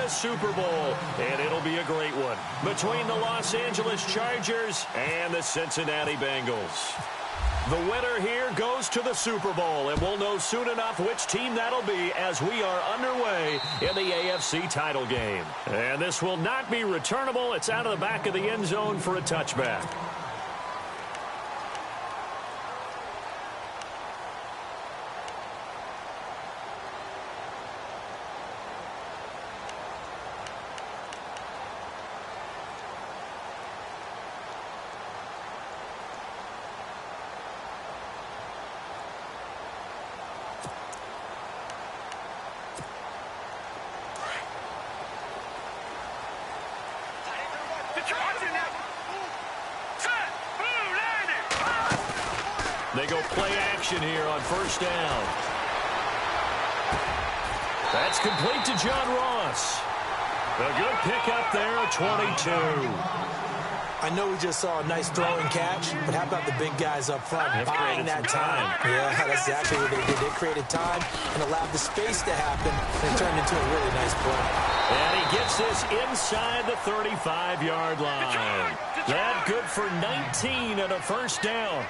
the Super Bowl, and it'll be a great one between the Los Angeles Chargers and the Cincinnati Bengals. The winner here goes to the Super Bowl, and we'll know soon enough which team that'll be as we are underway in the AFC title game. And this will not be returnable. It's out of the back of the end zone for a touchback. They go play action here on first down. That's complete to John Ross. A good pickup there at 22. I know we just saw a nice throw and catch, but how about the big guys up front buying that time? Yeah, that's exactly what they did. They created time and allowed the space to happen, and it turned into a really nice play. And he gets this inside the 35-yard line. That good for 19 and a first down.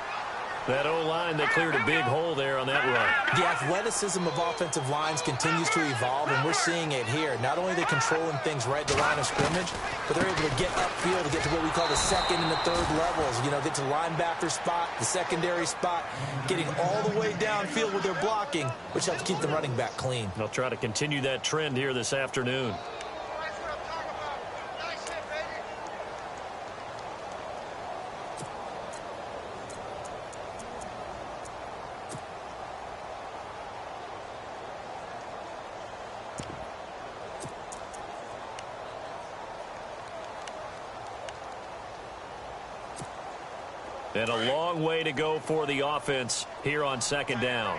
That O-line, they cleared a big hole there on that run. The athleticism of offensive lines continues to evolve, and we're seeing it here. Not only are they controlling things right at the line of scrimmage, but they're able to get upfield to get to what we call the second and the third levels. You know, get to the linebacker spot, the secondary spot, getting all the way downfield with their blocking, which helps keep the running back clean. They'll try to continue that trend here this afternoon. And a long way to go for the offense here on second down.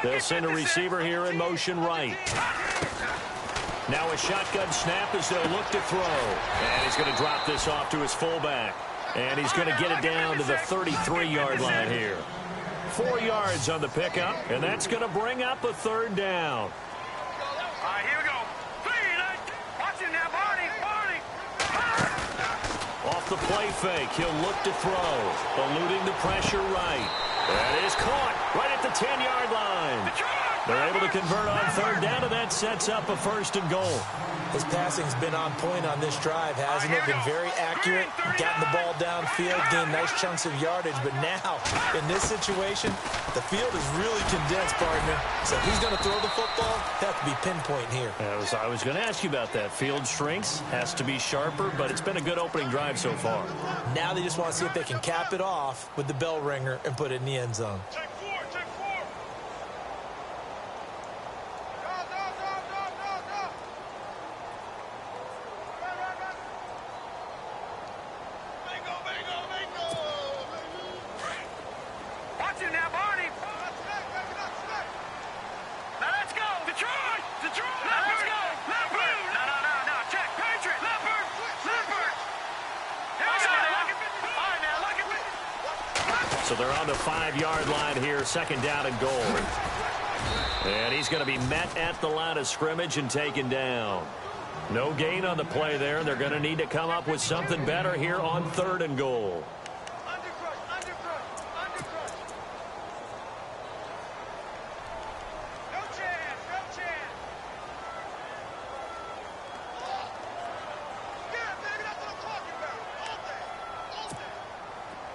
They'll send a receiver here in motion right. Now a shotgun snap as they'll look to throw. And he's going to drop this off to his fullback. And he's going to get it down to the 33-yard line here. 4 yards on the pickup, and that's going to bring up a third down. All right, here we go. Off the play fake, he'll look to throw, eluding the pressure right. That is caught right at the 10-yard line. They're able to convert on third down, and that sets up a first and goal. His passing's been on point on this drive, hasn't it? Been very accurate, gotten the ball downfield, gained nice chunks of yardage. But now, in this situation, the field is really condensed, partner. So if he's going to throw the football, that has to be pinpoint here. I was going to ask you about that. Field shrinks, has to be sharper, but it's been a good opening drive so far. Now they just want to see if they can cap it off with the bell ringer and put it in the end zone. So they're on the 5-yard line here, second down and goal. And he's going to be met at the line of scrimmage and taken down. No gain on the play there, and they're going to need to come up with something better here on third and goal.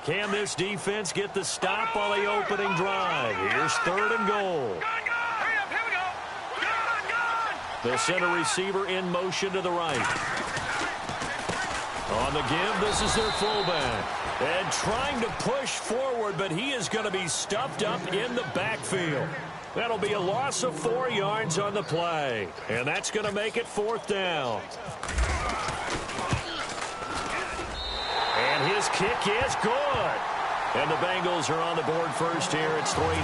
Can this defense get the stop on the opening drive? Here's third and goal. They'll send a receiver in motion to the right. On the give, this is their fullback. And trying to push forward, but he is going to be stuffed up in the backfield. That'll be a loss of 4 yards on the play. And that's going to make it fourth down. And his kick is good. And the Bengals are on the board first here. It's 3-0.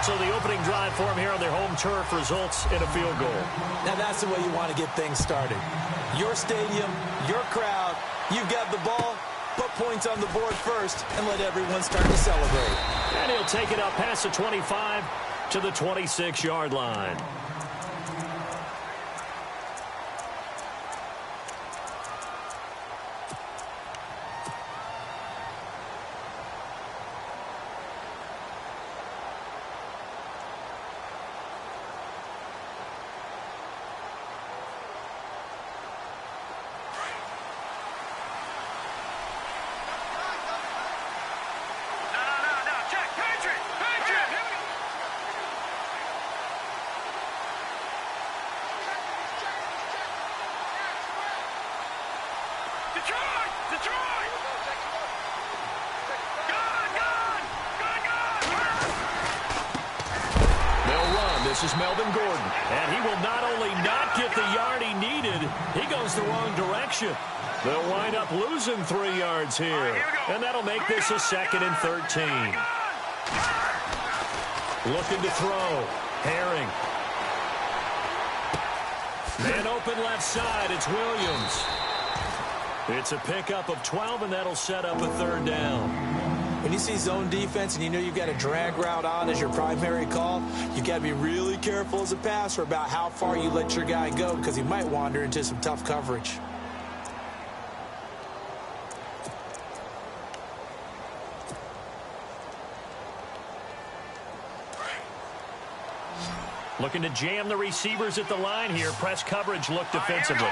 So the opening drive for them here on their home turf results in a field goal. Now that's the way you want to get things started. Your stadium, your crowd, you've got the ball, put points on the board first, and let everyone start to celebrate. And he'll take it up past the 25 to the 26-yard line. This is Melvin Gordon, and he will not only not get the yard he needed, he goes the wrong direction. They'll wind up losing 3 yards here, and that'll make this a 2nd and 13. Looking to throw. Herring. Man open left side, it's Williams. It's a pickup of 12, and that'll set up a 3rd down. When you see zone defense and you know you've got a drag route on as your primary call, you've got to be really careful as a passer about how far you let your guy go because he might wander into some tough coverage. Looking to jam the receivers at the line here. Press coverage look defensively.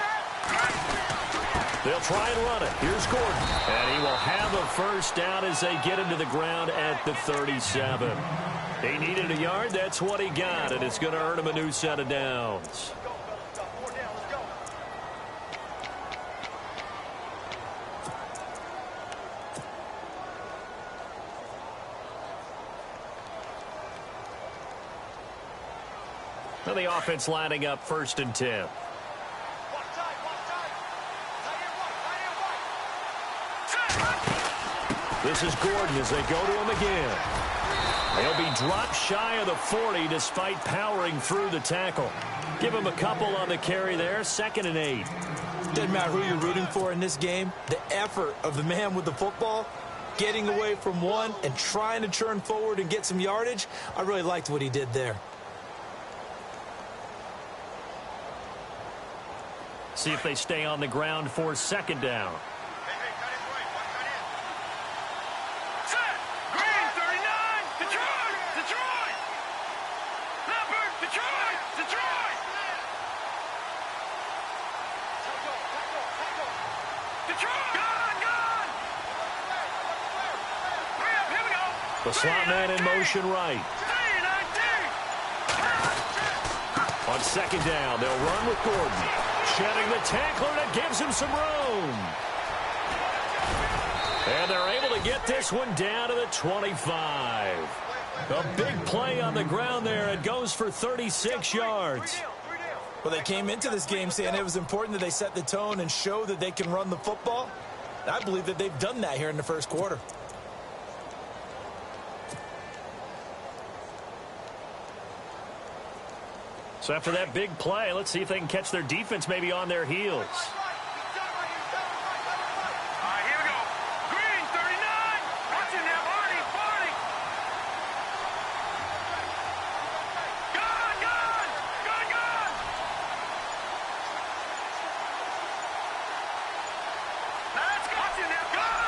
They'll try and run it. Here's Gordon. And he will have a 1st down as they get into the ground at the 37. He needed a yard. That's what he got. And it's going to earn him a new set of downs. Now the offense lining up 1st and 10. This is Gordon as they go to him again. He'll be dropped shy of the 40 despite powering through the tackle. Give him a couple on the carry there. 2nd and 8. Doesn't matter who you're rooting for in this game. The effort of the man with the football, getting away from one and trying to turn forward and get some yardage, I really liked what he did there. See if they stay on the ground for 2nd down. The slot man in motion right. On 2nd down, they'll run with Gordon. Shedding the tackler that gives him some room. And they're able to get this one down to the 25. A big play on the ground there. It goes for 36 yards. Well, they came into this game saying it was important that they set the tone and show that they can run the football. I believe that they've done that here in the 1st quarter. So after that big play, let's see if they can catch their defense maybe on their heels. Here we go. Green, 39. Watching that, Barney. Gun. Let's go. Watching that. Gun.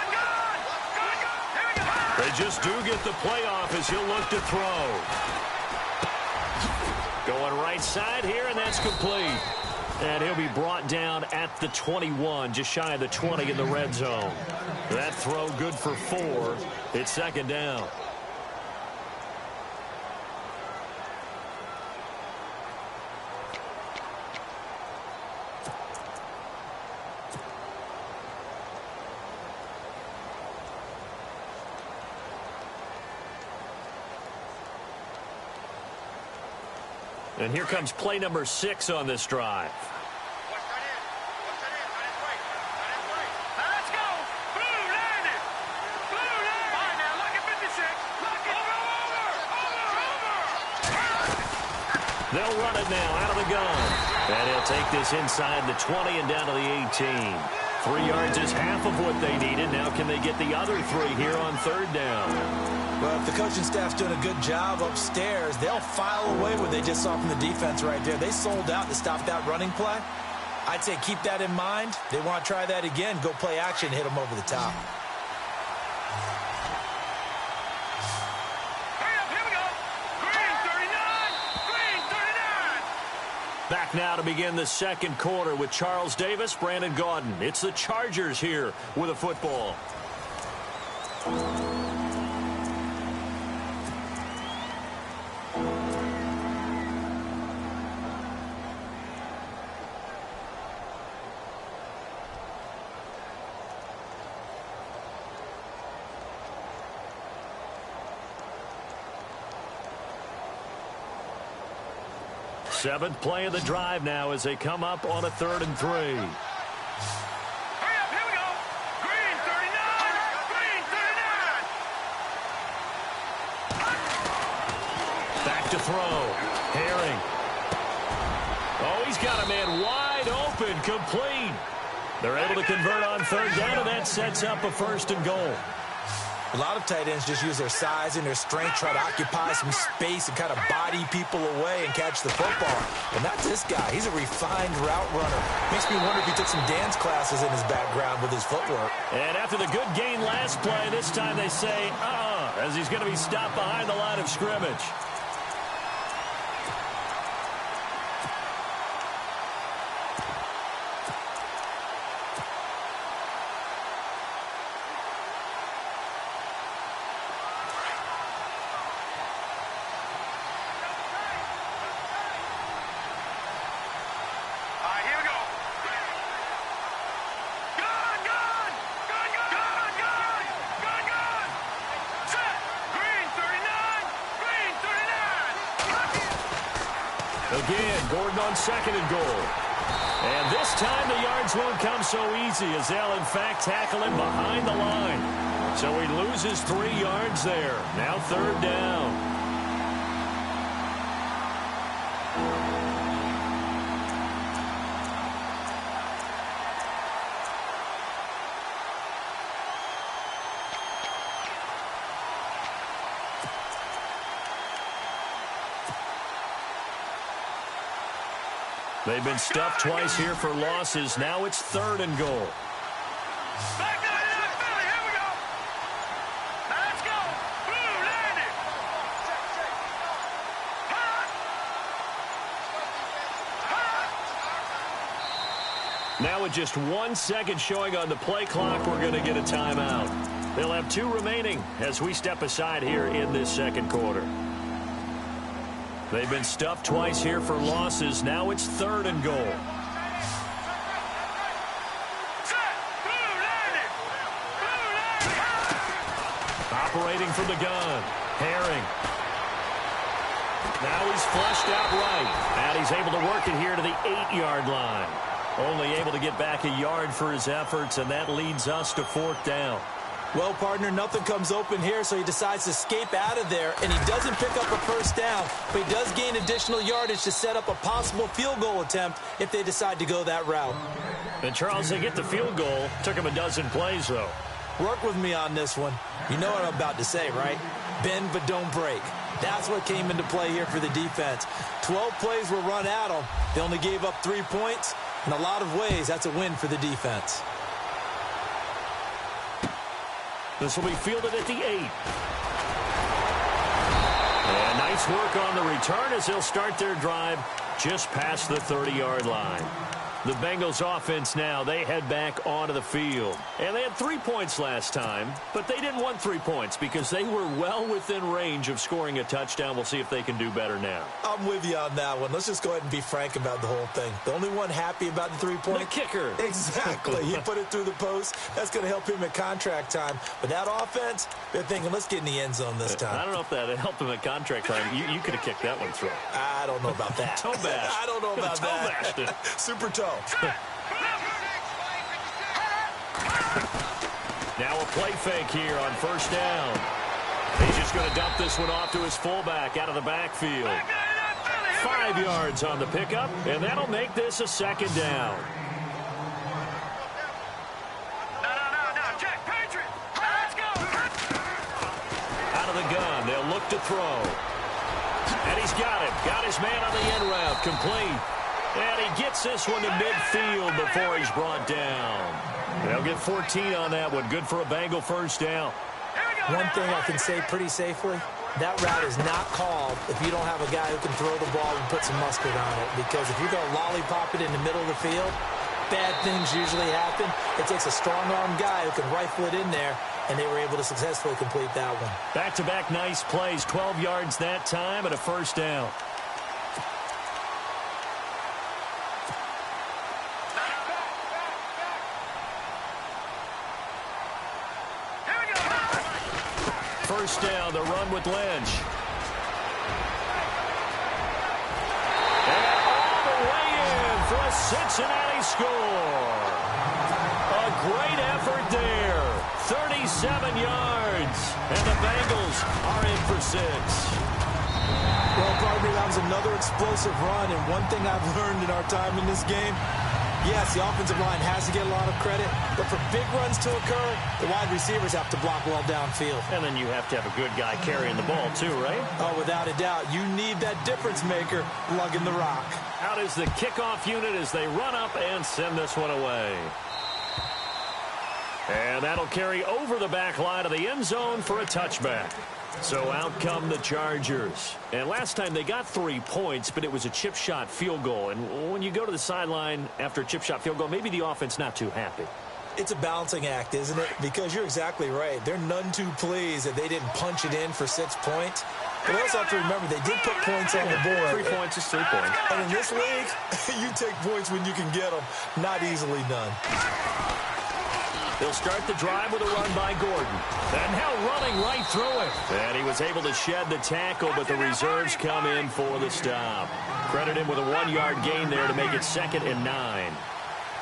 Here we go. They just do get the playoff as he'll look to throw. Going right side here, and that's complete. And he'll be brought down at the 21, just shy of the 20 in the red zone. That throw good for 4. It's 2nd down. And here comes play number 6 on this drive. Watch that in. On his way. Let's go. Blue landed. All right, now, lock at 56. Lock it. Over. They'll run it now out of the gun. And he'll take this inside the 20 and down to the 18. 3 yards is half of what they needed. Now can they get the other 3 here on 3rd down? Well, if the coaching staff's doing a good job upstairs, they'll file away what they just saw from the defense right there. They sold out to stop that running play. I'd say keep that in mind. They want to try that again. Go play action, hit them over the top. Here we go. Green 39. Green 39. Back now to begin the second quarter with Charles Davis, Brandon Gaudin. It's the Chargers here with a football. Seventh play of the drive now as they come up on a 3rd and 3. Hurry up, here we go. Green 39. Green 39. Back to throw. Herring. Oh, he's got a man wide open, complete. They're able to convert on 3rd down, and that sets up a 1st and goal. A lot of tight ends just use their size and their strength, try to occupy some space and kind of body people away and catch the football. But not this guy. He's a refined route runner. Makes me wonder if he took some dance classes in his background with his footwork. And after the good gain last play, this time they say, as he's going to be stopped behind the line of scrimmage. Again, Gordon on 2nd and goal. And this time the yards won't come so easy as they'll, in fact, tackle him behind the line. So he loses 3 yards there. Now 3rd down. They've been stuffed twice here for losses. Now it's 3rd and goal. Back to the Philly. Here we go. Let's go. Blue landed. Now with just 1 second showing on the play clock, we're going to get a timeout. They'll have 2 remaining as we step aside here in this second quarter. They've been stuffed twice here for losses. Now it's 3rd and goal. Operating from the gun. Herring. Now he's flushed out right. And he's able to work it here to the 8-yard line. Only able to get back a yard for his efforts, and that leads us to 4th down. Well, partner, nothing comes open here, so he decides to escape out of there, and he doesn't pick up a 1st down, but he does gain additional yardage to set up a possible field goal attempt if they decide to go that route. And, Charles, they get the field goal. Took him a dozen plays, though. Work with me on this one. You know what I'm about to say, right? Bend but don't break. That's what came into play here for the defense. 12 plays were run at them. They only gave up 3 points. In a lot of ways, that's a win for the defense. This will be fielded at the 8. And nice work on the return as they'll start their drive just past the 30-yard line. The Bengals offense now, they head back onto the field. And they had 3 points last time, but they didn't want 3 points because they were well within range of scoring a touchdown. We'll see if they can do better now. I'm with you on that one. Let's just go ahead and be frank about the whole thing. The only one happy about the 3-point? The kicker. Exactly. He put it through the post. That's going to help him at contract time. But that offense, they're thinking, let's get in the end zone this time. I don't know if that helped him at contract time. You could have kicked that one through. I don't know about that. Toe bash. I don't know about toe that. Bashed it. Super toe. Now a play fake here on 1st down. He's just going to dump this one off to his fullback out of the backfield. 5 yards on the pickup, and that'll make this a 2nd down. No, Jack Patriot. Let's go. Out out of the gun. They'll look to throw. And he's got him. Got his man on the end route. Complete. And he gets this one to midfield before he's brought down. They'll get 14 on that one. Good for a Bengal first down. One thing I can say pretty safely, that route is not called if you don't have a guy who can throw the ball and put some mustard on it. Because if you're going to lollipop it in the middle of the field, bad things usually happen. It takes a strong-arm guy who can rifle it in there, and they were able to successfully complete that one. Back-to-back nice plays, 12 yards that time and a first down. First down, the run with Lynch. And all the way in for a Cincinnati score. A great effort there. 37 yards. And the Bengals are in for 6. Well, partner, that was another explosive run. And one thing I've learned in our time in this game, yes, the offensive line has to get a lot of credit, but for big runs to occur, the wide receivers have to block well downfield. And then you have to have a good guy carrying the ball too, right? Oh, without a doubt. You need that difference maker lugging the rock. Out is the kickoff unit as they run up and send this one away. And that'll carry over the back line of the end zone for a touchback. So out come the Chargers. And last time they got 3 points, but it was a chip shot field goal. And when you go to the sideline after a chip shot field goal, maybe the offense not too happy. It's a balancing act, isn't it? Because you're exactly right. They're none too pleased that they didn't punch it in for 6 points. But they also have to remember they did put points on the board. 3 points is 3 points. And in this league, you take points when you can get them. Not easily done. They'll start the drive with a run by Gordon. And now running right through it. And he was able to shed the tackle, but the reserves come in for the stop. Credit him with a 1-yard gain there to make it 2nd and 9.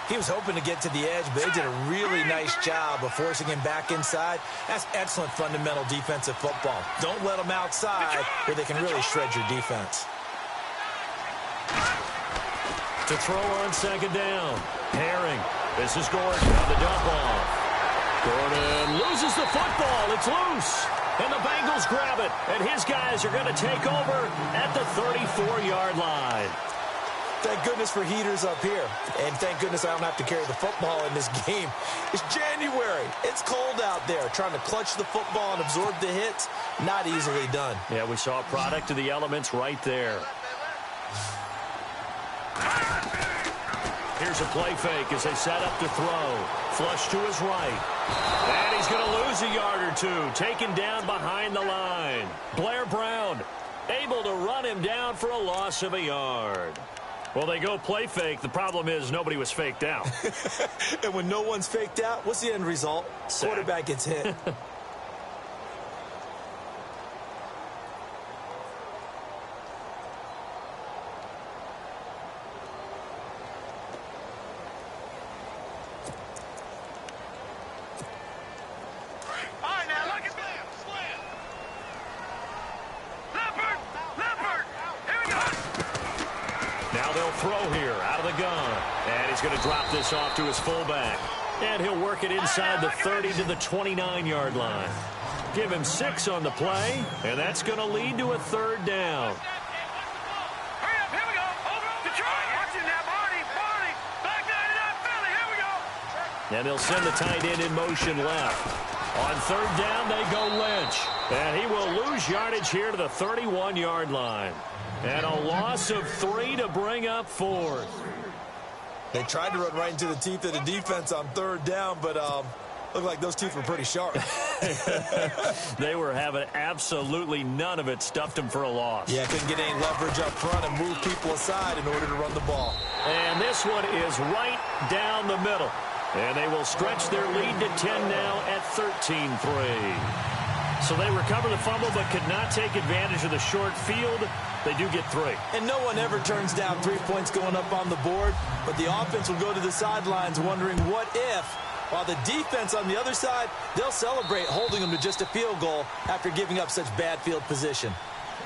He was hoping to get to the edge, but they did a really nice job of forcing him back inside. That's excellent fundamental defensive football. Don't let them outside where they can really shred your defense. To throw on 2nd down. Herring. This is Gordon on the dump off. Gordon loses the football. It's loose. And the Bengals grab it. And his guys are going to take over at the 34-yard line. Thank goodness for heaters up here. And thank goodness I don't have to carry the football in this game. It's January. It's cold out there. Trying to clutch the football and absorb the hits, not easily done. Yeah, we saw a product of the elements right there. Here's a play fake as they set up to throw. Flush to his right. And he's going to lose a yard or two. Taken down behind the line. Blair Brown able to run him down for a loss of a yard. Well, they go play fake. The problem is nobody was faked out. And when no one's faked out, what's the end result? Sack. Quarterback gets hit. Throw here out of the gun. And he's going to drop this off to his fullback. And he'll work it inside the 30 to the 29-yard line. Give him 6 on the play, and that's going to lead to a 3rd down. Hurry up, here we go. Over Detroit. Watching that, Barney. Back 99, Philly, here we go. And they'll send the tight end in motion left. On 3rd down, they go Lynch. And he will lose yardage here to the 31-yard line. And a loss of 3 to bring up 4th. They tried to run right into the teeth of the defense on 3rd down, but looked like those teeth were pretty sharp. They were having absolutely none of it. Stuffed them for a loss. Yeah, couldn't get any leverage up front and move people aside in order to run the ball. And this one is right down the middle. And they will stretch their lead to 10 now at 13-3. So they recover the fumble but could not take advantage of the short field. They do get 3. And no one ever turns down 3 points going up on the board, but the offense will go to the sidelines wondering what if, while the defense on the other side, they'll celebrate holding them to just a field goal after giving up such bad field position.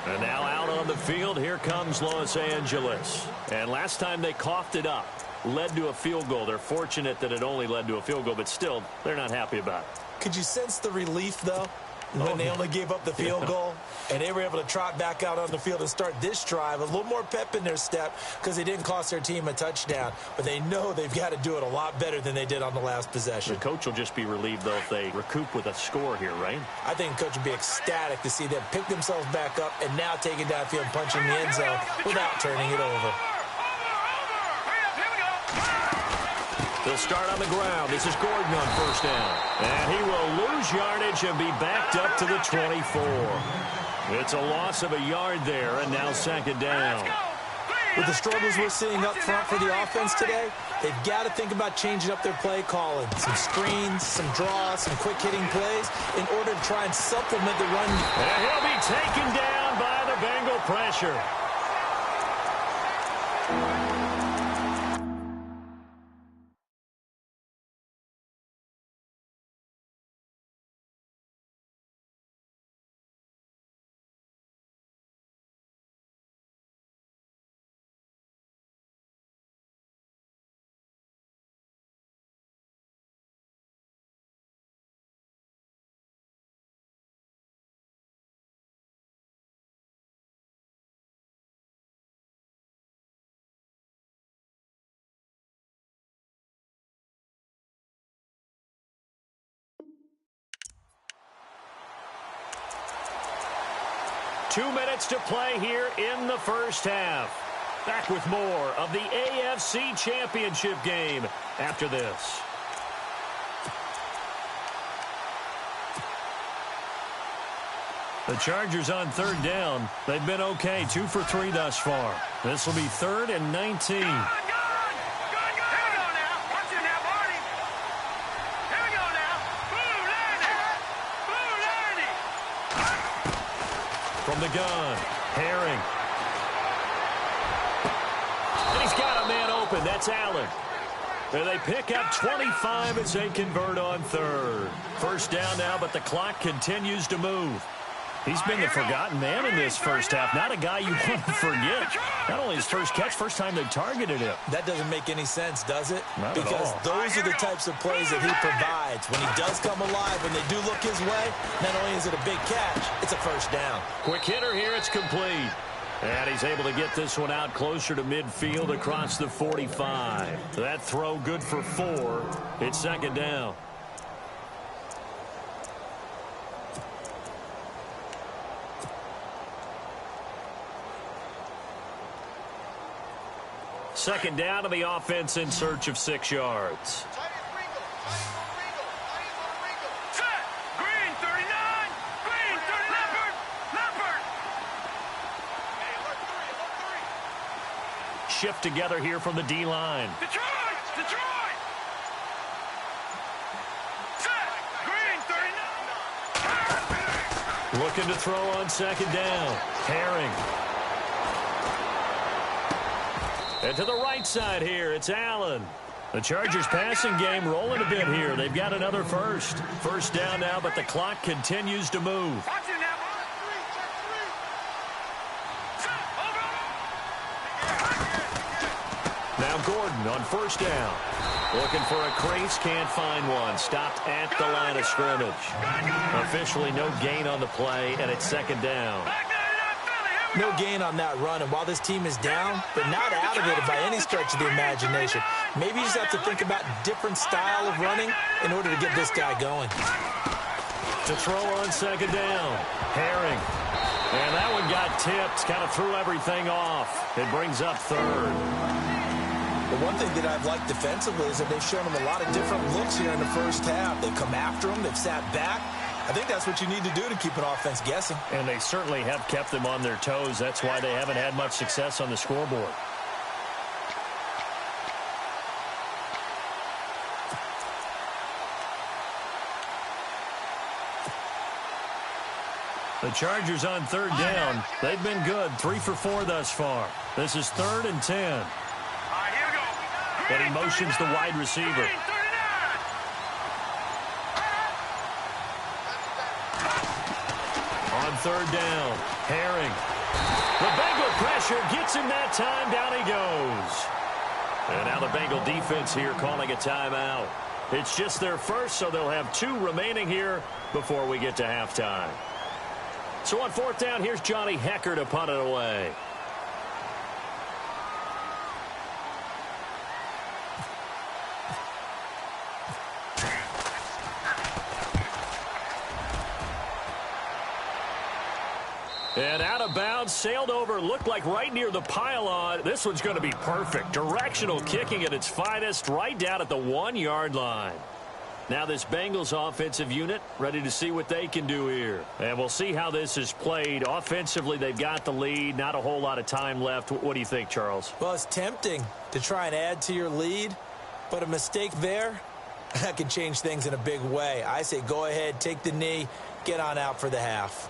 And now out on the field, here comes Los Angeles. And last time they coughed it up, led to a field goal. They're fortunate that it only led to a field goal, but still, they're not happy about it. Could you sense the relief, though? when they only gave up the field goal, and they were able to trot back out on the field and start this drive. A little more pep in their step because they didn't cost their team a touchdown. But they know they've got to do it a lot better than they did on the last possession. The coach will just be relieved, though, if they recoup with a score here, right? I think the coach will be ecstatic to see them pick themselves back up and now take it downfield and punch in the end zone without turning it over. They'll start on the ground. This is Gordon on first down. And he will lose yardage and be backed up to the 24. It's a loss of a yard there, and now second down. With the struggles we're seeing up front for the offense today, they've got to think about changing up their play calling. Some screens, some draws, some quick-hitting plays in order to try and supplement the run. And he'll be taken down by the Bengal pressure. Two minutes to play here in the first half. Back with more of the AFC Championship game after this. The Chargers on third down. They've been okay, 2 for 3 thus far. This will be 3rd and 19. From the gun, Herring. And he's got a man open. That's Allen. And they pick up 25 as they convert on third. First down now, but the clock continues to move. He's been the forgotten man in this first half. Not a guy you want to forget. Not only his first catch, first time they targeted him. That doesn't make any sense, does it? Not because at all. Those are the types of plays that he provides. When he does come alive, when they do look his way, not only is it a big catch, it's a first down. Quick hitter here, it's complete. And he's able to get this one out closer to midfield across the 45. That throw good for 4. It's second down. Second down to the offense in search of 6 yards. Shift together here from the D-line. Detroit! Looking to throw on second down. Herring. And to the right side here, it's Allen. The Chargers passing game rolling a bit here. They've got another first. First down now, but the clock continues to move. Now Gordon on first down. Looking for a crease, can't find one. Stopped at the line of scrimmage. Officially no gain on the play, and it's second down. No gain on that run, and while this team is down, they're not out of it by any stretch of the imagination. Maybe you just have to think about different style of running in order to get this guy going. To throw on second down, Herring. And that one got tipped, kind of threw everything off. It brings up third. The one thing that I've liked defensively is that they've shown him a lot of different looks here in the first half. They've come after him, they've sat back. I think that's what you need to do to keep an offense guessing. And they certainly have kept them on their toes. That's why they haven't had much success on the scoreboard. The Chargers on third down. They've been good, 3 for 4 thus far. This is 3rd and 10. And he motions the wide receiver. On third down, Herring. The Bengal pressure gets him that time. Down he goes. And now the Bengal defense here calling a timeout. It's just their first, so they'll have 2 remaining here before we get to halftime. So on 4th down, here's Johnny Hecker to punt it away. And out of bounds, sailed over, looked like right near the pylon. This one's going to be perfect. Directional kicking at its finest, right down at the 1-yard line. Now this Bengals offensive unit ready to see what they can do here. And we'll see how this is played. Offensively, they've got the lead. Not a whole lot of time left. What do you think, Charles? Well, it's tempting to try and add to your lead, but a mistake there, that can change things in a big way. I say go ahead, take the knee, get on out for the half.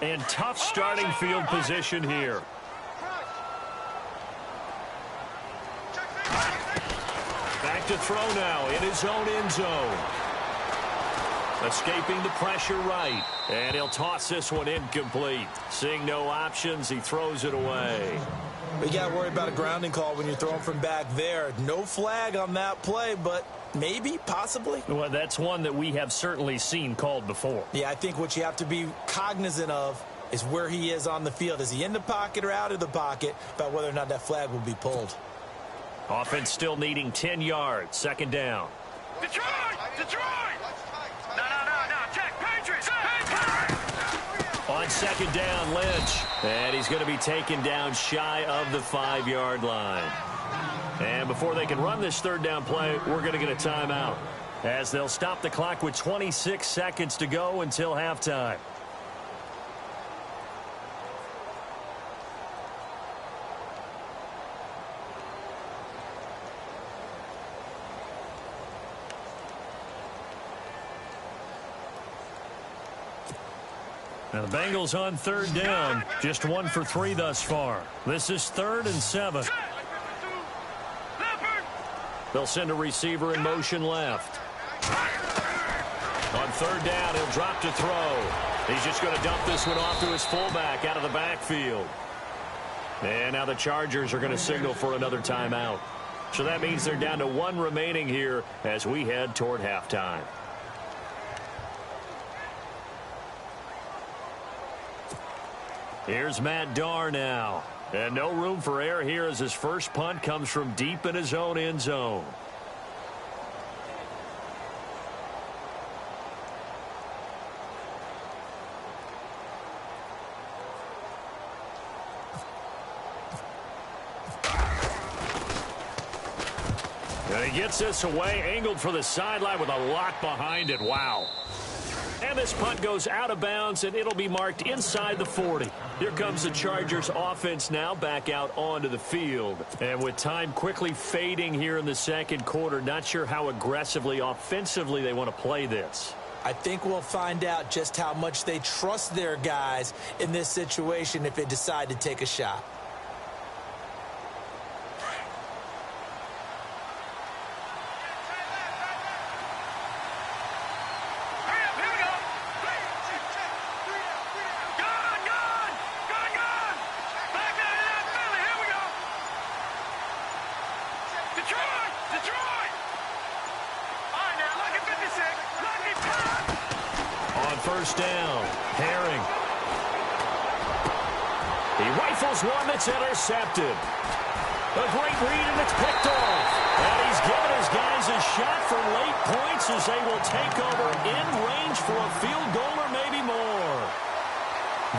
And tough starting field position here. Back to throw now in his own end zone. Escaping the pressure right. And he'll toss this one incomplete. Seeing no options, he throws it away. We got to worry about a grounding call when you're throwing from back there. No flag on that play, but maybe, possibly. Well, that's one that we have certainly seen called before. Yeah, I think what you have to be cognizant of is where he is on the field. Is he in the pocket or out of the pocket, about whether or not that flag will be pulled. Offense still needing 10 yards. 2nd down. Detroit! Detroit! No, check, Patriots! On 2nd down, Lynch. And he's going to be taken down shy of the 5-yard line. And before they can run this 3rd down play, we're going to get a timeout, as they'll stop the clock with 26 seconds to go until halftime. Now the Bengals on 3rd down, just 1 for 3 thus far. This is 3rd and 7. They'll send a receiver in motion left. On 3rd down, he'll drop to throw. He's just going to dump this one off to his fullback out of the backfield. And now the Chargers are going to signal for another timeout. So that means they're down to 1 remaining here as we head toward halftime. Here's Matt Darr now. And no room for error here as his first punt comes from deep in his own end zone. And he gets this away, angled for the sideline with a lot behind it. Wow. And this punt goes out of bounds, and it'll be marked inside the 40. Here comes the Chargers offense now back out onto the field. And with time quickly fading here in the 2nd quarter, not sure how aggressively, offensively they want to play this. I think we'll find out just how much they trust their guys in this situation if they decide to take a shot. First down, Herring. He rifles one that's intercepted. A great read, and it's picked off. And he's given his guys a shot for late points as they will take over in range for a field goal or maybe more.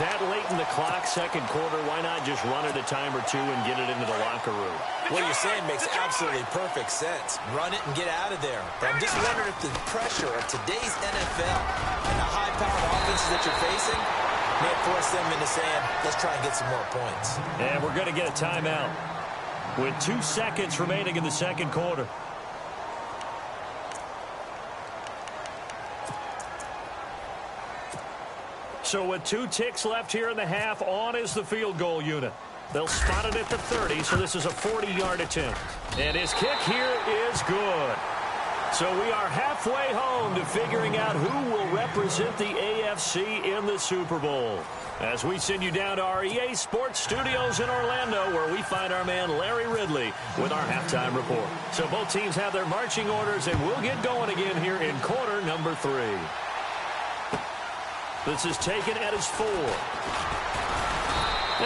That late in the clock, 2nd quarter, why not just run it a time or 2 and get it into the locker room? What you're saying makes absolutely perfect sense. Run it and get out of there. But I'm just wondering if the pressure of today's NFL and the high-powered offenses that you're facing may force them into saying, let's try and get some more points. And we're going to get a timeout with 2 seconds remaining in the 2nd quarter. So with 2 ticks left here in the half, on is the field goal unit. They'll spot it at the 30, so this is a 40-yard attempt. And his kick here is good. So we are halfway home to figuring out who will represent the AFC in the Super Bowl. As we send you down to our EA Sports Studios in Orlando, where we find our man Larry Ridley with our halftime report. So both teams have their marching orders, and we'll get going again here in quarter number 3. This is taken at his 4.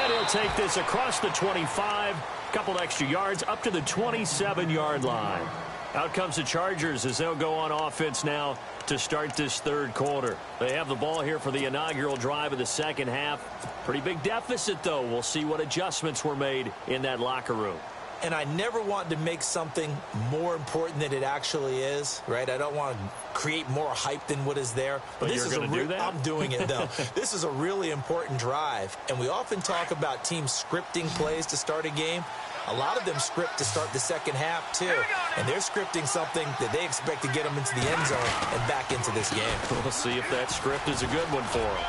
And he'll take this across the 25, couple extra yards up to the 27-yard line. Out comes the Chargers as they'll go on offense now to start this third quarter. They have the ball here for the inaugural drive of the second half. Pretty big deficit, though. We'll see what adjustments were made in that locker room. And I never want to make something more important than it actually is, right? I don't want to create more hype than what is there. But this you're going to do that? I'm doing it, though. This is a really important drive. And we often talk about teams scripting plays to start a game. A lot of them script to start the second half, too. And they're scripting something that they expect to get them into the end zone and back into this game. We'll see if that script is a good one for them.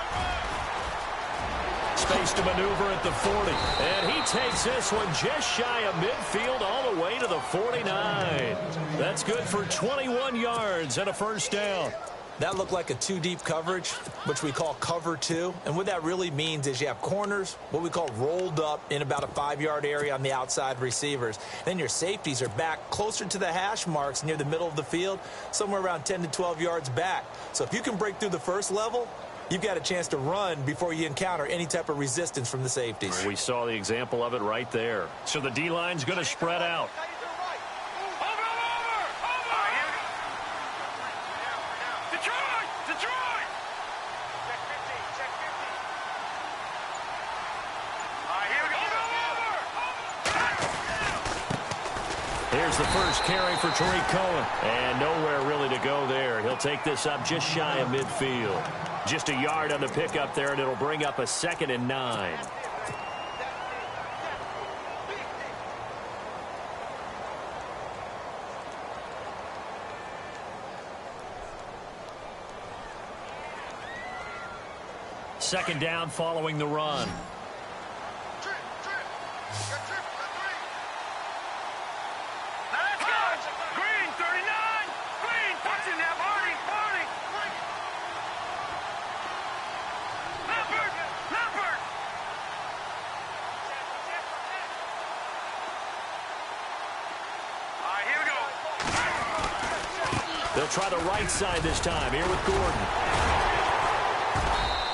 Space to maneuver at the 40. And he takes this one just shy of midfield all the way to the 49. That's good for 21 yards and a first down. That looked like a 2-deep coverage, which we call cover 2. And what that really means is you have corners, what we call rolled up in about a 5-yard area on the outside receivers. Then your safeties are back closer to the hash marks near the middle of the field, somewhere around 10 to 12 yards back. So if you can break through the first level, you've got a chance to run before you encounter any type of resistance from the safeties. We saw the example of it right there. So the D-line's going to spread out. Here's the first carry for Tariq Cohen. And nowhere really to go there. He'll take this up just shy of midfield. Just a yard on the pickup there, and it'll bring up a 2nd and 9. Second down following the run. They'll try the right side this time, here with Gordon.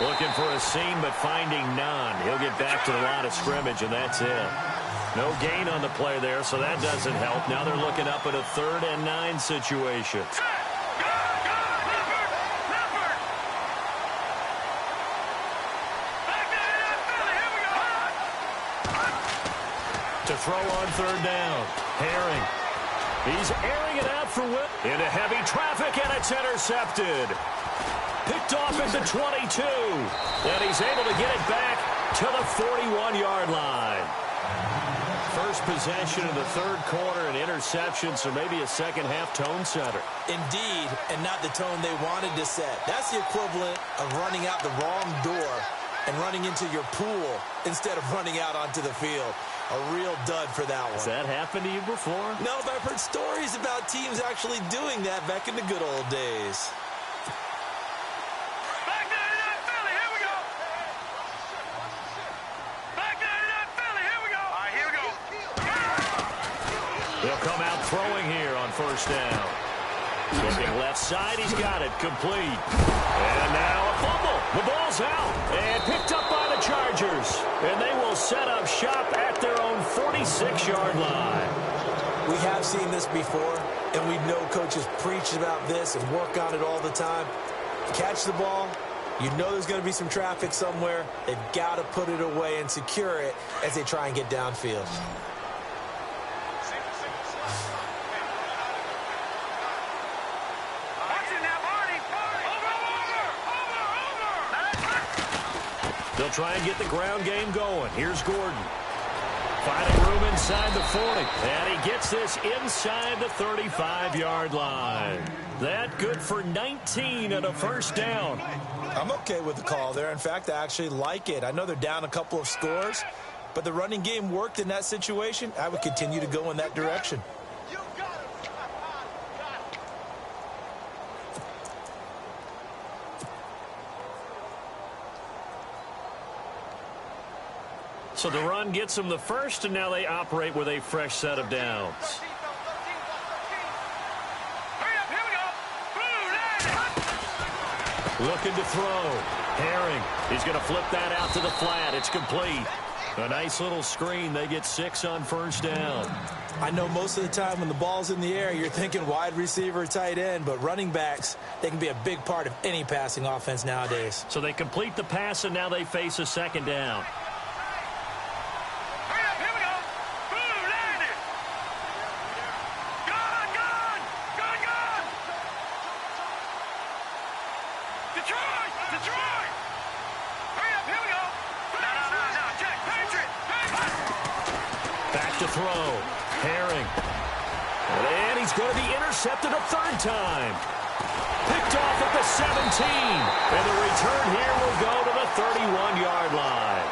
Looking for a seam, but finding none. He'll get back to the line of scrimmage, and that's it. No gain on the play there, so that doesn't help. Now they're looking up at a 3rd and 9 situation. To throw on 3rd down. Herring. He's airing it out for Whip. Into heavy traffic, and it's intercepted. Picked off at the 22. And he's able to get it back to the 41-yard line. First possession of the third quarter, an interception, so maybe a second-half tone setter. Indeed, and not the tone they wanted to set. That's the equivalent of running out the wrong door and running into your pool instead of running out onto the field. A real dud for that one. Has that happened to you before? No, but I've heard stories about teams actually doing that back in the good old days. Back there to that Philly, here we go. Back there to that Philly, here we go. All right, here we go. They'll come out throwing here on first down. Looking left side, he's got it, complete. And now a fumble. The ball's out and picked up by the Chargers. And they will set up shop at their own 46-yard line. We have seen this before, and we know coaches preach about this and work on it all the time. Catch the ball. You know there's going to be some traffic somewhere. They've got to put it away and secure it as they try and get downfield. They'll try and get the ground game going. Here's Gordon. Finding room inside the 40. And he gets this inside the 35-yard line. That good for 19 and a first down. I'm okay with the call there. In fact, I actually like it. I know they're down a couple of scores, but the running game worked in that situation. I would continue to go in that direction. So the run gets them the first, and now they operate with a fresh set of downs. Looking to throw. Herring. He's going to flip that out to the flat. It's complete. A nice little screen. They get 6 on first down. I know most of the time when the ball's in the air, you're thinking wide receiver, tight end, but running backs, they can be a big part of any passing offense nowadays. So they complete the pass, and now they face a second down. Throw. Herring. And he's going to be intercepted a third time. Picked off at the 17. And the return here will go to the 31-yard line.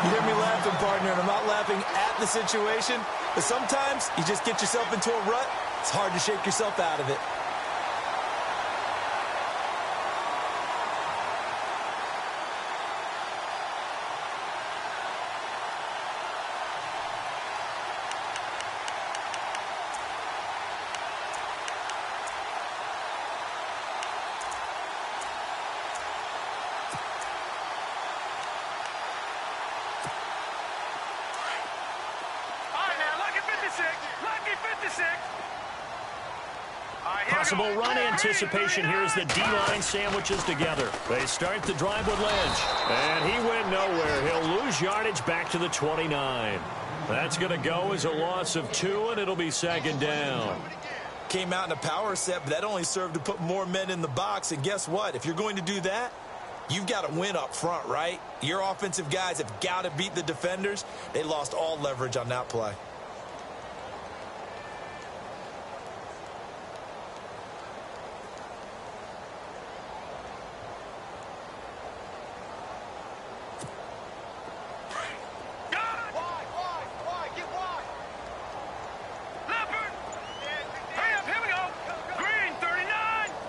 You hear me laughing, partner, and I'm not laughing at the situation, but sometimes you just get yourself into a rut. It's hard to shake yourself out of it. Possible run anticipation here as the D-line sandwiches together. They start the drive with Lynch. And he went nowhere. He'll lose yardage back to the 29. That's going to go as a loss of 2, and it'll be second down. Came out in a power set, but that only served to put more men in the box. And guess what? If you're going to do that, you've got to win up front, right? Your offensive guys have got to beat the defenders. They lost all leverage on that play.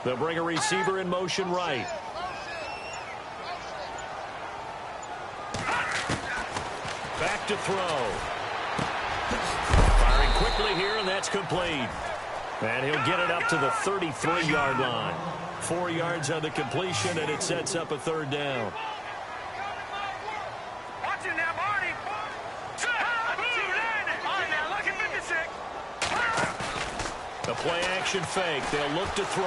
They'll bring a receiver in motion right. Back to throw. Firing quickly here, and that's complete. And he'll get it up to the 33-yard line. 4 yards on the completion, and it sets up a third down. The play-action fake. They'll look to throw.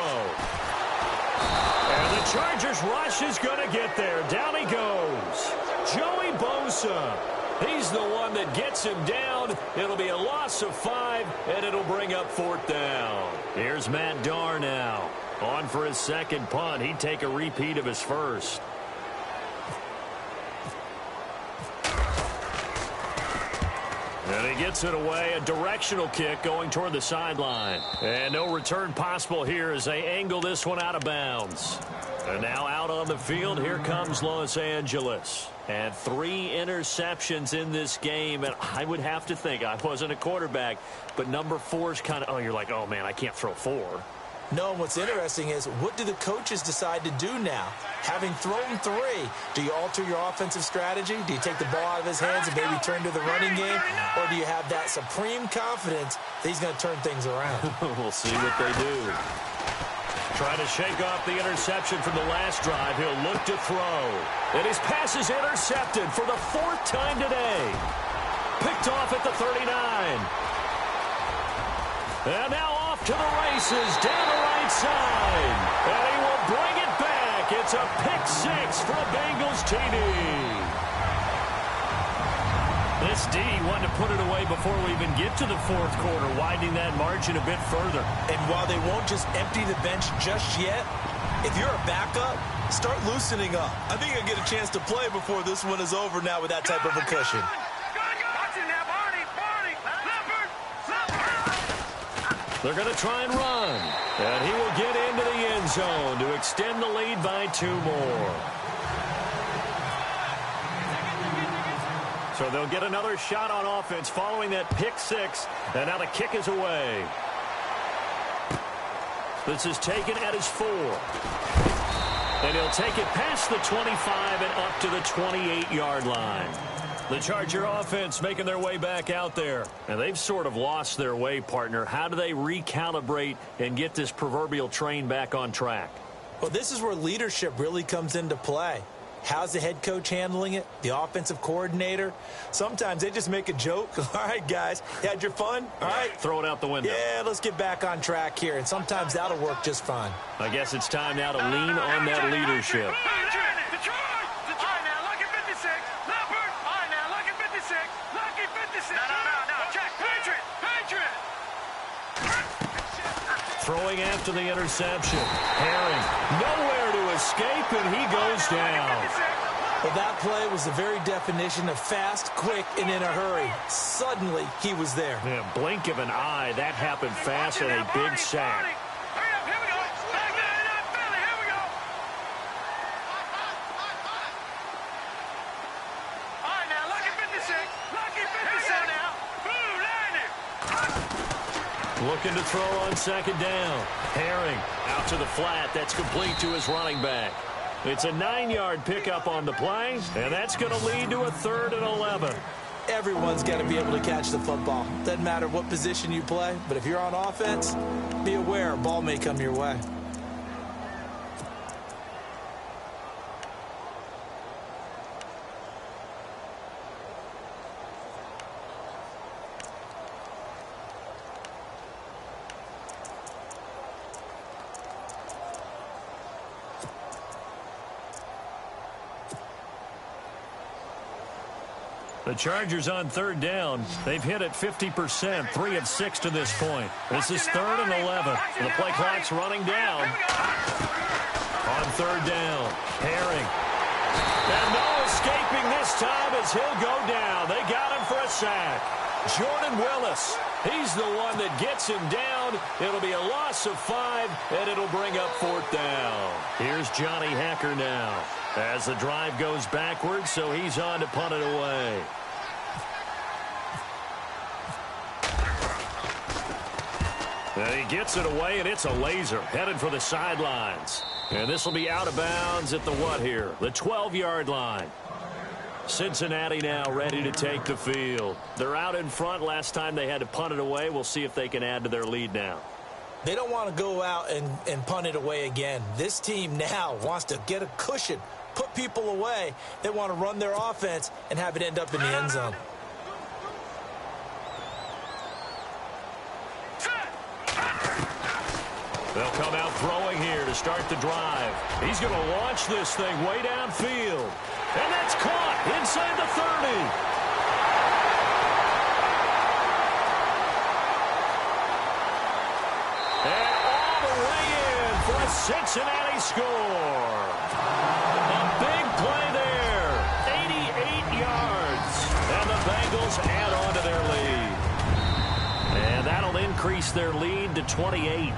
And the Chargers rush is going to get there. Down he goes. Joey Bosa. He's the one that gets him down. It'll be a loss of 5, and it'll bring up 4th down. Here's Matt Darr now. On for his second punt. He'd take a repeat of his first. And he gets it away, a directional kick going toward the sideline. And no return possible here as they angle this one out of bounds. And now out on the field, here comes Los Angeles. And 3 interceptions in this game, and I would have to think, I wasn't a quarterback, but number 4 is kind of, you're like, oh man, I can't throw 4. No, and what's interesting is, what do the coaches decide to do now? Having thrown 3, do you alter your offensive strategy? Do you take the ball out of his hands and maybe turn to the running game? Or do you have that supreme confidence that he's going to turn things around? We'll see what they do. Trying to shake off the interception from the last drive. He'll look to throw. And his pass is intercepted for the 4th time today. Picked off at the 39. And now off to the races down the right side. And he will bring it back. It's a pick 6 for a Bengals TD. This D wanted to put it away before we even get to the 4th quarter, widening that margin a bit further. And while they won't just empty the bench just yet, if you're a backup, start loosening up. I think you'll get a chance to play before this one is over now with that type of a cushion. They're going to try and run. And he will get into the end zone to extend the lead by 2 more. So they'll get another shot on offense following that pick 6. And now the kick is away. This is taken at his 4. And he'll take it past the 25 and up to the 28-yard line. The Charger offense making their way back out there. And they've sort of lost their way, partner. How do they recalibrate and get this proverbial train back on track? Well, this is where leadership really comes into play. How's the head coach handling it? The offensive coordinator? Sometimes they just make a joke. All right, guys, you had your fun? All right. Throw it out the window. Yeah, let's get back on track here. And sometimes that'll work just fine. I guess it's time now to lean on that leadership. Throwing after the interception. Herring, nowhere to escape, and he goes down. Well, that play was the very definition of fast, quick, and in a hurry. Suddenly, he was there. Yeah, blink of an eye, that happened fast and a big sack. Looking to throw on second down. Herring out to the flat. That's complete to his running back. It's a 9-yard pickup on the play, and that's going to lead to a 3rd and 11. Everyone's got to be able to catch the football. Doesn't matter what position you play, but if you're on offense, be aware a ball may come your way. The Chargers on 3rd down. They've hit it 50%, 3 of 6 to this point. This is 3rd and 11. The play clock's running down. On 3rd down, Herring. And no escaping this time as he'll go down. They got him for a sack. Jordan Willis, he's the one that gets him down. It'll be a loss of 5, and it'll bring up 4th down. Here's Johnny Hacker now as the drive goes backwards, so he's on to punt it away. And he gets it away, and it's a laser headed for the sidelines. And this will be out of bounds at the what here? The 12-yard line. Cincinnati now ready to take the field. They're out in front. Last time they had to punt it away. We'll see if they can add to their lead now. They don't want to go out and punt it away again. This team now wants to get a cushion, put people away. They want to run their offense and have it end up in the end zone. They'll come out throwing here to start the drive. He's going to launch this thing way downfield. And that's caught inside the 30. And all the way in for a Cincinnati score. A big play there. 88 yards. And the Bengals add on to their lead. And that'll increase their lead to 28.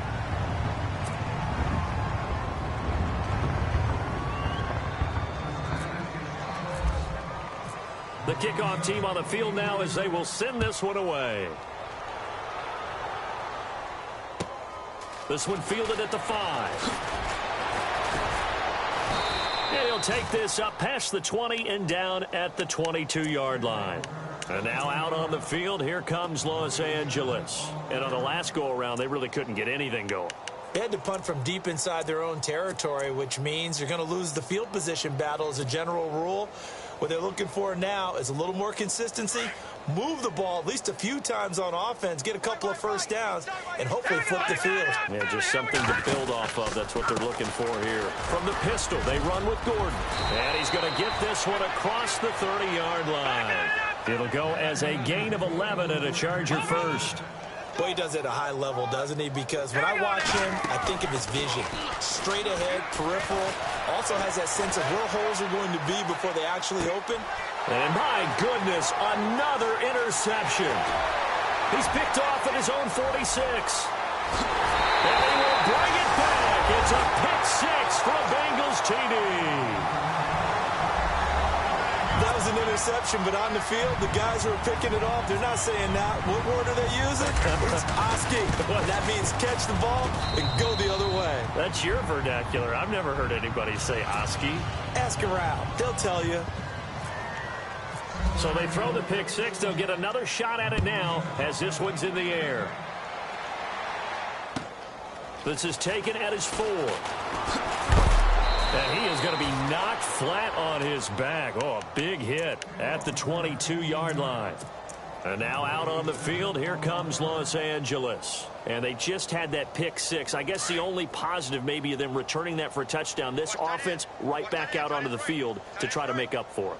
The kickoff team on the field now as they will send this one away. This one fielded at the 5. And he'll take this up past the 20 and down at the 22-yard line. And now out on the field, here comes Los Angeles. And on the last go-around, they really couldn't get anything going. They had to punt from deep inside their own territory, which means you're going to lose the field position battle as a general rule. What they're looking for now is a little more consistency, move the ball at least a few times on offense, get a couple of first downs, and hopefully flip the field. Yeah, just something to build off of. That's what they're looking for here. From the pistol, they run with Gordon. And he's going to get this one across the 30-yard line. It'll go as a gain of 11 and a Charger first. Boy, he does it at a high level, doesn't he? Because when I watch him, I think of his vision. Straight ahead, peripheral. Also has that sense of where holes are going to be before they actually open. And my goodness, another interception. He's picked off at his own 46. And he will bring it back. It's a pick 6 for a Bengals TD. That was an interception, but on the field, the guys who are picking it off, they're not saying that. What word are they using? It's Oski. That means catch the ball and go the other way. That's your vernacular. I've never heard anybody say Oski. Ask around. They'll tell you. So they throw the pick six. They'll get another shot at it now as this one's in the air. This is taken at his 4. And he is going to be knocked flat on his back. Oh, a big hit at the 22-yard line. And now out on the field, here comes Los Angeles. And they just had that pick six. I guess the only positive maybe of them returning that for a touchdown. This offense right back out onto the field to try to make up for it.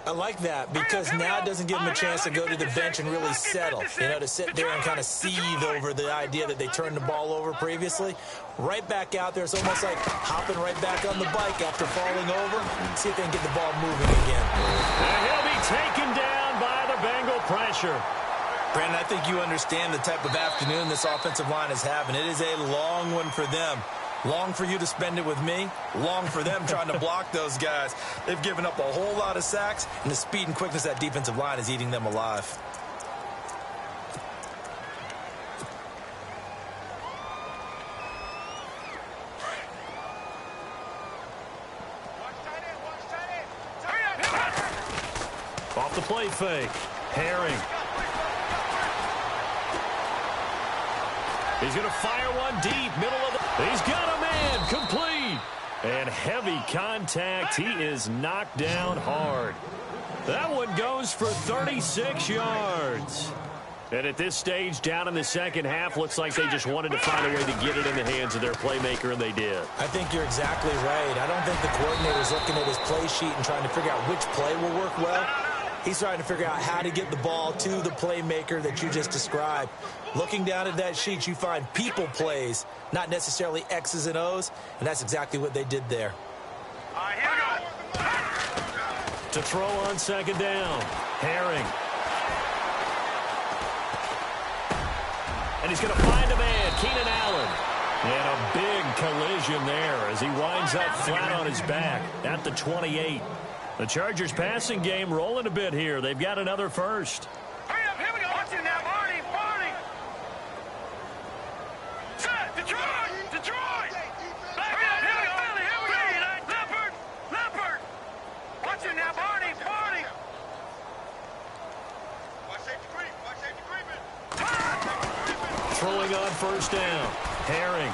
I like that because now it doesn't give them a chance to go to the bench and really settle, to sit there and kind of seethe over the idea that they turned the ball over previously. Right back out there, it's almost like hopping right back on the bike after falling over. See if they can get the ball moving again. And he'll be taken down by the Bengal pressure. Brandon, I think you understand the type of afternoon this offensive line is having. It is a long one for them. Long for you to spend it with me. Long for them trying to block those guys. They've given up a whole lot of sacks, and the speed and quickness of that defensive line is eating them alive. Off the play fake. Herring. He's going to fire one deep, middle of the... He's got a man, complete. And heavy contact. He is knocked down hard. That one goes for 36 yards. And at this stage, down in the second half, looks like they just wanted to find a way to get it in the hands of their playmaker, and they did. I think you're exactly right. I don't think the coordinator's looking at his play sheet and trying to figure out which play will work well. He's trying to figure out how to get the ball to the playmaker that you just described. Looking down at that sheet, you find people plays, not necessarily X's and O's, and that's exactly what they did there. All right, here we go. To throw on second down. Herring. And he's going to find a man, Keenan Allen. And a big collision there as he winds up flat on his back at the 28. The Chargers passing game rolling a bit here. They've got another first. Hurry up, here we go. Watch it now, Barney. Set, Detroit. Hurry up, here we go. Here we go. Leopard. Watch it now, Barney. Watch safety creep. Throwing on first down. Herring.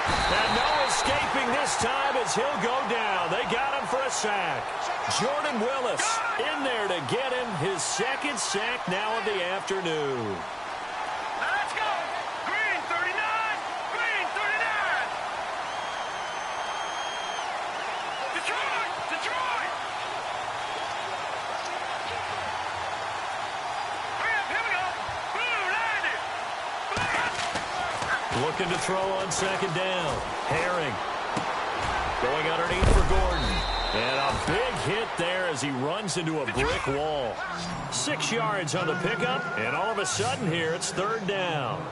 And no escaping this time as he'll go down. They got him for a sack. Jordan Willis in there to get him his second sack now of the afternoon. Let's go. Green 39. Detroit. Hurry up, here we go. Blue, landed. Looking to throw on second down. Herring. Going underneath for Gordon. And a big hit there as he runs into a brick wall. 6 yards on the pickup, and all of a sudden here it's third down.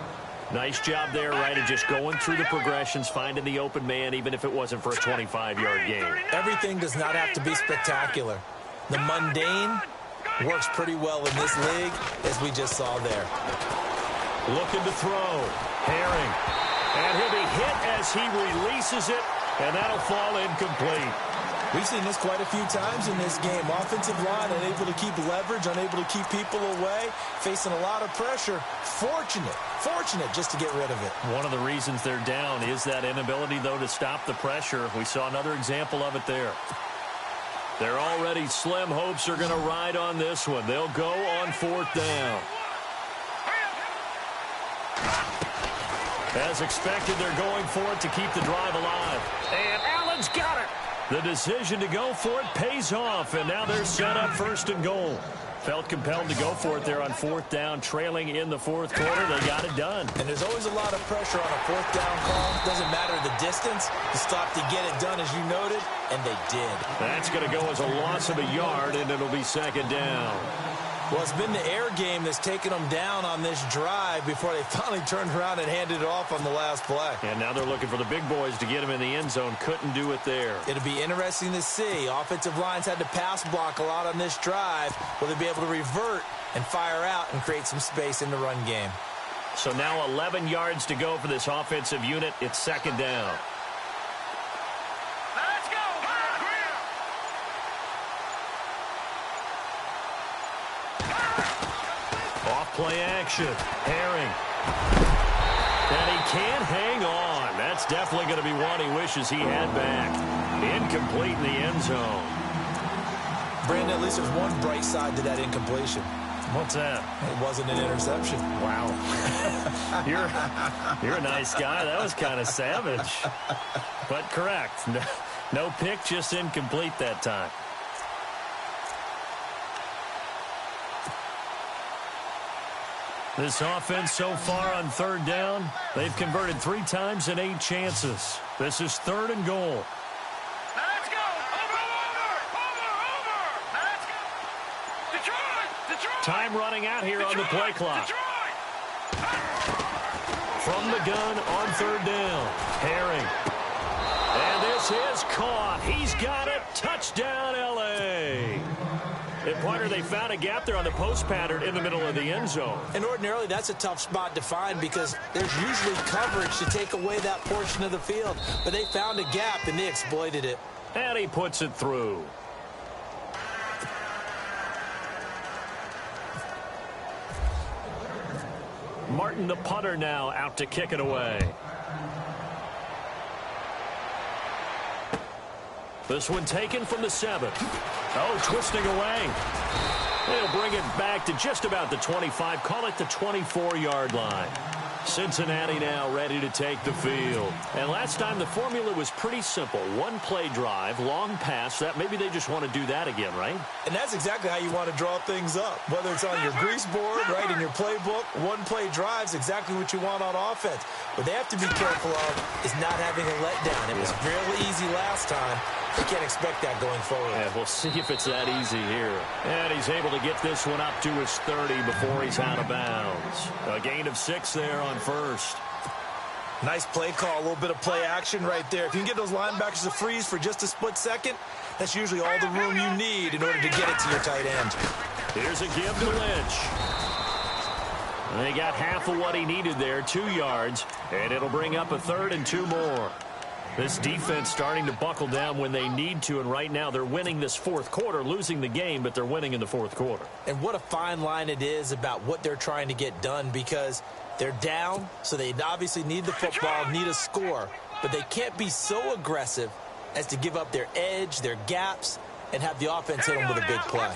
Nice job there, right, of just going through the progressions, finding the open man, even if it wasn't for a 25-yard gain. Everything does not have to be spectacular. The mundane works pretty well in this league, as we just saw there. Looking to throw. Herring. And he'll be hit as he releases it, and that'll fall incomplete. We've seen this quite a few times in this game. Offensive line unable to keep leverage, unable to keep people away, facing a lot of pressure. Fortunate just to get rid of it. One of the reasons they're down is that inability, though, to stop the pressure. We saw another example of it there. Their already slim hopes are going to ride on this one. They'll go on fourth down. As expected, they're going for it to keep the drive alive. And Allen's got it. The decision to go for it pays off, and now they're set up first and goal. Felt compelled to go for it there on fourth down, trailing in the fourth quarter. They got it done. And there's always a lot of pressure on a fourth down call. Doesn't matter the distance. You stop to get it done, as you noted, and they did. That's going to go as a loss of a yard, and it'll be second down. Well, it's been the air game that's taken them down on this drive before they finally turned around and handed it off on the last play. And now they're looking for the big boys to get him in the end zone. Couldn't do it there. It'll be interesting to see. Offensive lines had to pass block a lot on this drive. Will they be able to revert and fire out and create some space in the run game? So now 11 yards to go for this offensive unit. It's second down. Let's go. play action. Herring. And he can't hang on. That's definitely going to be one he wishes he had back. Incomplete in the end zone. Brandon, at least there's one bright side to that incompletion. What's that? It wasn't an interception. Wow. You're a nice guy. That was kind of savage. But correct. No pick, just incomplete that time. This offense so far on third down, they've converted 3 times in 8 chances. This is 3rd and goal. Now let's go. Over. Now let's go. Detroit. Time running out here on the play clock. From the gun on 3rd down. Herring. And this is caught. He's got it. Touchdown, L.A. And, partner, they found a gap there on the post pattern in the middle of the end zone. And ordinarily, that's a tough spot to find because there's usually coverage to take away that portion of the field. But they found a gap, and they exploited it. And he puts it through. Martin, the punter, now out to kick it away. This one taken from the 7. Oh, twisting away. They'll bring it back to just about the 25. Call it the 24-yard line. Cincinnati now ready to take the field. And last time the formula was pretty simple. 1-play drive, long pass. That maybe they just want to do that again, right? And that's exactly how you want to draw things up. Whether it's on your grease board, right, in your playbook, 1-play drive's exactly what you want on offense. What they have to be careful of is not having a letdown. It was fairly easy last time. They can't expect that going forward. Yeah, we'll see if it's that easy here. And he's able to get this one up to his 30 before he's out of bounds. A gain of 6 there on first. Nice play call, a little bit of play action right there. If you can get those linebackers to freeze for just a split second, that's usually all the room you need in order to get it to your tight end. Here's a give to Lynch. And he got half of what he needed there, 2 yards, and it'll bring up a 3rd and 2 more. This defense starting to buckle down when they need to, and right now they're winning this 4th quarter, losing the game, but they're winning in the 4th quarter. And what a fine line it is about what they're trying to get done, because they're down, so they obviously need the football, need a score, but they can't be so aggressive as to give up their edge, their gaps, and have the offense hit them with a big play.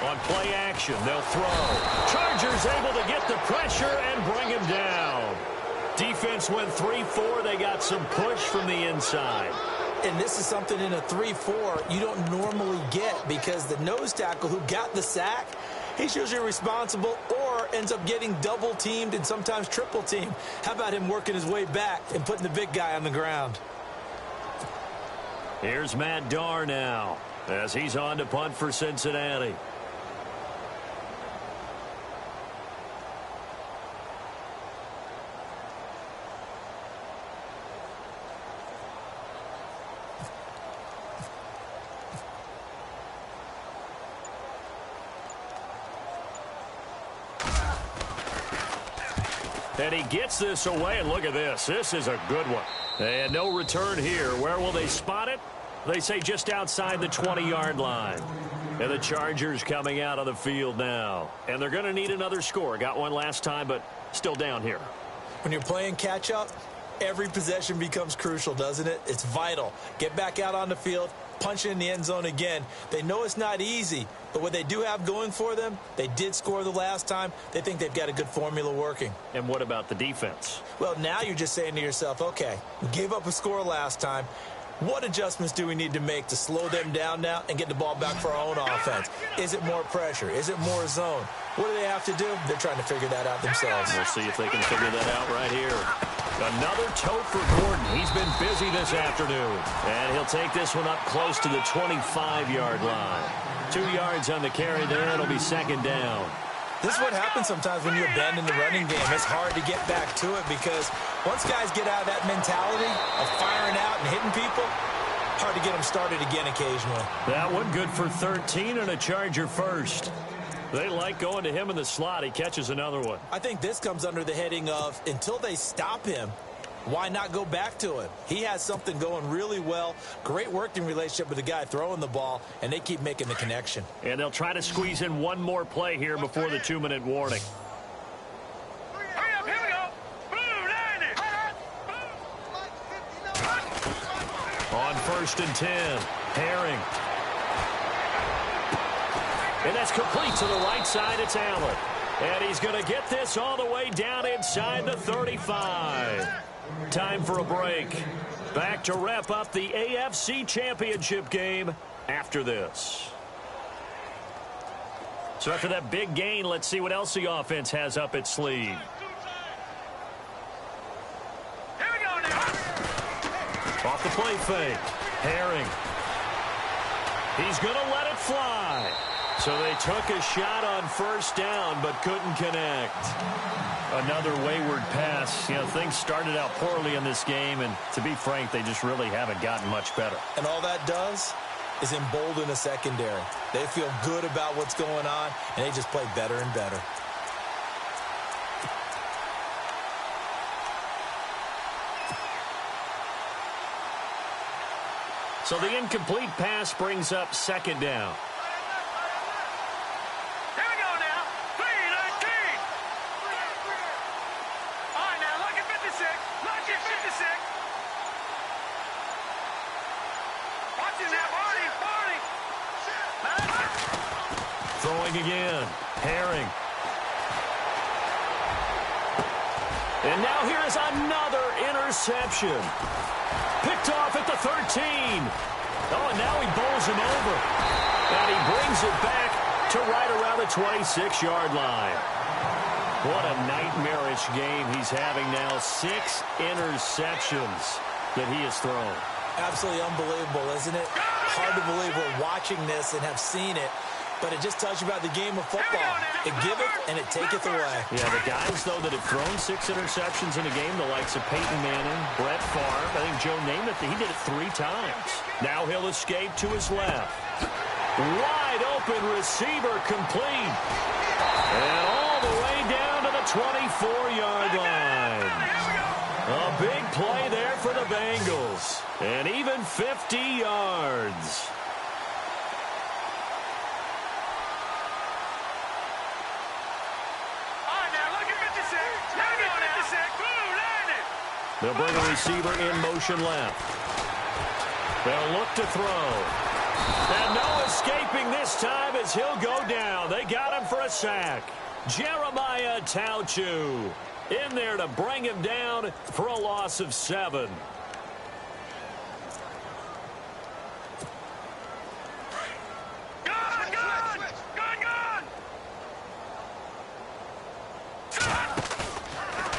On play action, they'll throw. Chargers able to get the pressure and bring him down. Defense went 3-4. They got some push from the inside. And this is something in a 3-4 you don't normally get, because the nose tackle who got the sack, he's usually responsible or ends up getting double-teamed and sometimes triple-teamed. How about him working his way back and putting the big guy on the ground? Here's Matt Darr now as he's on to punt for Cincinnati. And he gets this away, and look at this. This is a good one. And no return here. Where will they spot it? They say just outside the 20-yard line. And the Chargers coming out of the field now. And they're going to need another score. Got one last time, but still down here. When you're playing catch-up, every possession becomes crucial, doesn't it? It's vital. Get back out on the field, punch it in the end zone again. They know it's not easy, but what they do have going for them, they did score the last time. They think they've got a good formula working. And what about the defense? Well, now you're just saying to yourself, okay, we gave up a score last time. What adjustments do we need to make to slow them down now and get the ball back for our own offense? Is it more pressure? Is it more zone? What do they have to do? They're trying to figure that out themselves. We'll see if they can figure that out right here. Another tote for Gordon. He's been busy this afternoon. And he'll take this one up close to the 25-yard line. 2 yards on the carry there. It'll be 2nd down. This is what happens sometimes when you abandon the running game. It's hard to get back to it because once guys get out of that mentality of firing out and hitting people, hard to get them started again occasionally. That one good for 13 and a Charger first. They like going to him in the slot. He catches another one. I think this comes under the heading of until they stop him, Why not go back to him? He has something going really well. Great working relationship with the guy throwing the ball, and they keep making the connection. And they'll try to squeeze in one more play here before the 2-minute warning. Hurry up, here we go. Blue, line it. On 1st and 10, Herring. And that's complete to the right side. It's Allen. And he's going to get this all the way down inside the 35. Time for a break. Back to wrap up the AFC Championship game after this. So after that big gain, let's see what else the offense has up its sleeve. Here we go now. Off the play fake. Herring. He's going to let it fly. So they took a shot on 1st down, but couldn't connect. Another wayward pass. You know, things started out poorly in this game, and to be frank, they just really haven't gotten much better. And all that does is embolden the secondary. They feel good about what's going on, and they just play better and better. So the incomplete pass brings up 2nd down. Here we go now. 3-19. All right, now, look at 56. Look at 56. Watch it now, Barney. Throwing again. Herring. And now here is another interception. Picked off at the 13. Oh, and now he bowls him over. And he brings it back to right around the 26-yard line. What a nightmarish game he's having now. 6 interceptions that he has thrown. Absolutely unbelievable, isn't it? Hard to believe we're watching this and have seen it, but it just tells you about the game of football. It giveth and it taketh away. Yeah, the guys, though, that have thrown 6 interceptions in a game, the likes of Peyton Manning, Brett Favre, I think Joe Namath, he did it 3 times. Now he'll escape to his left. Wide open receiver complete. And all the way down to the 24-yard line. A big play there for the Bengals. And even 50 yards. They'll bring a receiver in motion left. They'll look to throw. And no escaping this time as he'll go down. They got him for a sack. Jeremiah Tauchu in there to bring him down for a loss of 7.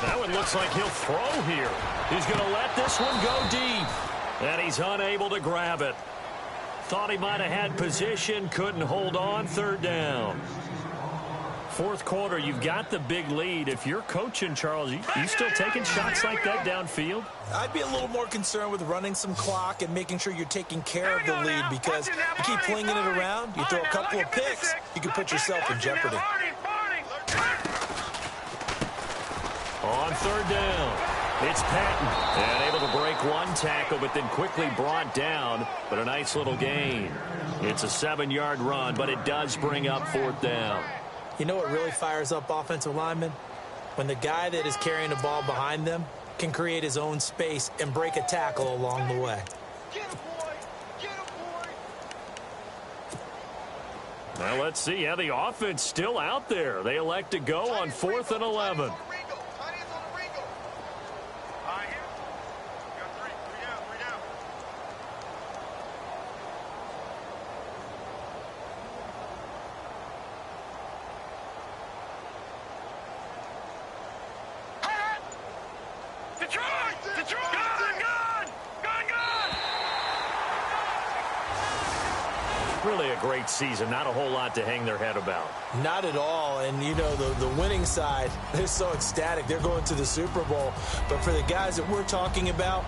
That one looks like he'll throw here. He's going to let this one go deep. And he's unable to grab it. Thought he might have had position, couldn't hold on. 3rd down. 4th quarter, you've got the big lead. If you're coaching, Charles, you still taking shots like that downfield? I'd be a little more concerned with running some clock and making sure you're taking care of the lead, because you keep flinging it around, you throw a couple of picks, you can put yourself in jeopardy. On 3rd down, it's Patton. And able to break one tackle, but then quickly brought down. But a nice little gain. It's a 7-yard run, but it does bring up 4th down. You know what really fires up offensive linemen? When the guy that is carrying the ball behind them can create his own space and break a tackle along the way. Now let's see how the offense still out there. They elect to go on 4th and 11. Really a great season. Not a whole lot to hang their head about. Not at all. And, you know, the winning side, they're so ecstatic. They're going to the Super Bowl. But for the guys that we're talking about,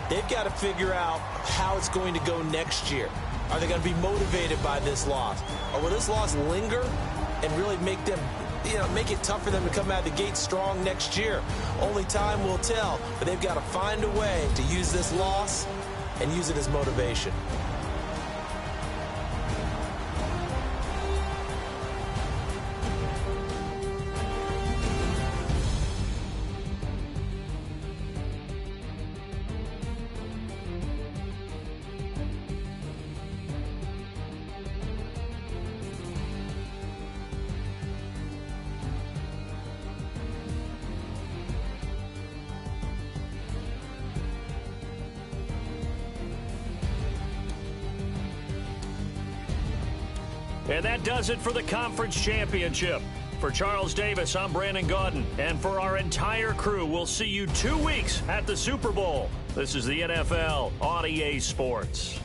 they've got to figure out how it's going to go next year. Are they going to be motivated by this loss? Or will this loss linger and really make them make it tough for them to come out of the gate strong next year. Only time will tell, but they've got to find a way to use this loss and use it as motivation. And that does it for the conference championship. For Charles Davis, I'm Brandon Gaudin. And for our entire crew, we'll see you 2 weeks at the Super Bowl. This is the NFL on EA Sports.